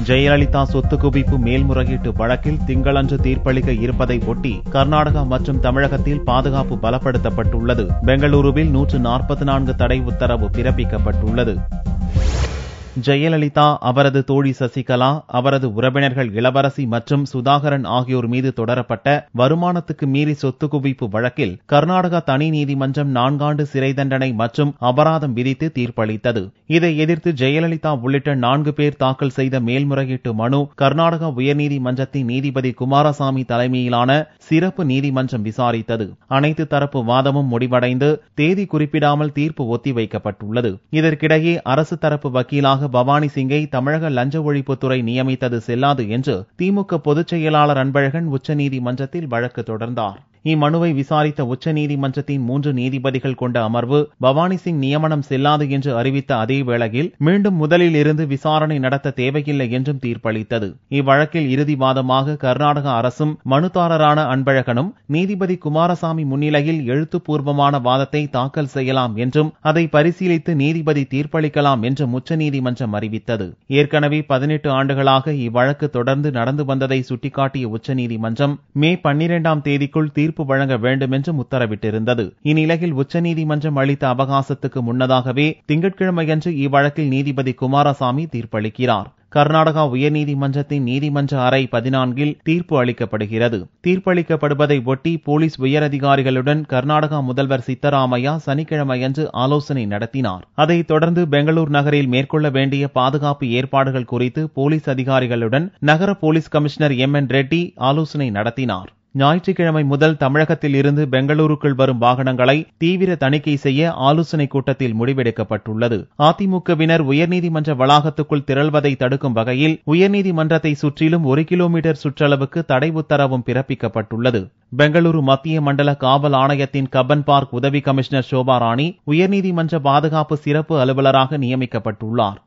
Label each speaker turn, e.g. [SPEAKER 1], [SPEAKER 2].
[SPEAKER 1] ஜெயலலிதா சொத்து குவிப்பு மேல்முறையீட்டு வழக்கில் திங்களன்று தீர்ப்பளிக்க இருப்பதை ஒட்டி கர்நாடகா மற்றும் தமிழகத்தில் பாதுகாப்பு பலப்படுத்தப்பட்டுள்ளது. பெங்களூருவில் 144 தடை உத்தரவு பிறப்பிக்கப்பட்டுள்ளது. ஜெயலலிதா, அவரது தோழி சசிகலா, அவரது உறவினர்கள் இளவரசி மற்றும் சுதாகரன் ஆகியோர் மீது தொடரப்பட்ட வருமானத்துக்கு மீறி சொத்து குவிப்பு வழக்கில் கர்நாடகா தனி நீதிமன்றம் 4 ஆண்டு சிறை தண்டனை மற்றும் அபராதம் விதித்து தீர்ப்பளித்தது. இதை எதிர்த்து ஜெயலலிதா உள்ளிட்ட 4 பேர் தாக்கல் செய்த மேல்முறையீட்டு மனு கர்நாடகா உயர்நீதிமன்றத்தின் நீதிபதி குமாரசாமி தலைமையிலான சிறப்பு நீதிமன்றம் விசாரித்தது. அனைத்து தரப்பு வாதமும் முடிவடைந்து தேதி குறிப்பிடாமல் தீர்ப்பு ஒத்திவைக்கப்பட்டுள்ளது. இதற்கிடையே அரசு தரப்பு வக்கீலாக பவானி சிங்கை தமிழக லஞ்ச ஒழிப்புத்துறை நியமித்தது செல்லாது என்று திமுக பொதுச் செயலாளர் அன்பழகன் உச்சநீதிமன்றத்தில் வழக்கு தொடர்ந்தார். இம்மனுவை விசாரித்த உச்சநீதிமன்றத்தின் 3 நீதிபதிகள் கொண்ட அமர்வு பவானி சிங் நியமனம் செல்லாது என்று அறிவித்த அதே வேளையில் மீண்டும் முதலில் இருந்து விசாரணை நடத்த தேவையில்லை என்றும் தீர்ப்பளித்தது. இவ்வழக்கில் இறுதி வாதமாக கர்நாடக அரசும் மனுதாரரான அன்பழகனும் நீதிபதி குமாரசாமி முன்னிலையில் எழுத்துப்பூர்வமான வாதத்தை தாக்கல் செய்யலாம் என்றும் அதை பரிசீலித்து நீதிபதி தீர்ப்பளிக்கலாம் என்றும் உச்சநீதிமன்றம் அறிவித்தது. ஏற்கனவே 18 ஆண்டுகளாக இவ்வழக்கு தொடர்ந்து நடந்து வந்ததை சுட்டிக்காட்டிய உச்சநீதிமன்றம் மே 12ஆம் தேதிக்குள் தீர்ப்பு வழங்க வேண்டும் என்றும் உத்தரவிட்டிருந்தது. இந்நிலையில் உச்சநீதிமன்றம் அளித்த அவகாசத்துக்கு முன்னதாகவே திங்கட்கிழமையன்று இவ்வழக்கில் நீதிபதி குமாரசாமி தீர்ப்பளிக்கிறார். கர்நாடகா உயர்நீதிமன்றத்தின் நீதிமன்ற அறை 14இல் தீர்ப்பு அளிக்கப்படுகிறது. தீர்ப்பளிக்கப்படுவதை ஒட்டி போலீஸ் உயரதிகாரிகளுடன் கர்நாடகா முதல்வர் சித்தராமையா சனிக்கிழமையன்று ஆலோசனை நடத்தினார். அதைத் தொடர்ந்து பெங்களூர் நகரில் மேற்கொள்ள வேண்டிய பாதுகாப்பு ஏற்பாடுகள் குறித்து போலீஸ் அதிகாரிகளுடன் நகர போலீஸ் கமிஷனர் MN ரெட்டி ஆலோசனை நடத்தினார். ஞாயிற்றுக்கிழமை முதல் தமிழகத்தில் இருந்து பெங்களூருக்குள் வரும் வாகனங்களை தீவிர தணிக்கை செய்ய ஆலோசனைக் கூட்டத்தில் முடிவெடுக்கப்பட்டுள்ளது. அதிமுகவினர் உயர்நீதிமன்ற வளாகத்துக்குள் திரள்வதை தடுக்கும் வகையில் உயர்நீதிமன்றத்தை சுற்றிலும் 1 கிலோமீட்டர் சுற்றளவுக்கு தடை உத்தரவும் பிறப்பிக்கப்பட்டுள்ளது. பெங்களூரு மத்திய மண்டல காவல் ஆணையத்தின் கப்பன் பார்க் உதவி கமிஷனர் சோபா ராணி உயர்நீதிமன்ற பாதுகாப்பு சிறப்பு அலுவலராக நியமிக்கப்பட்டுள்ளார்.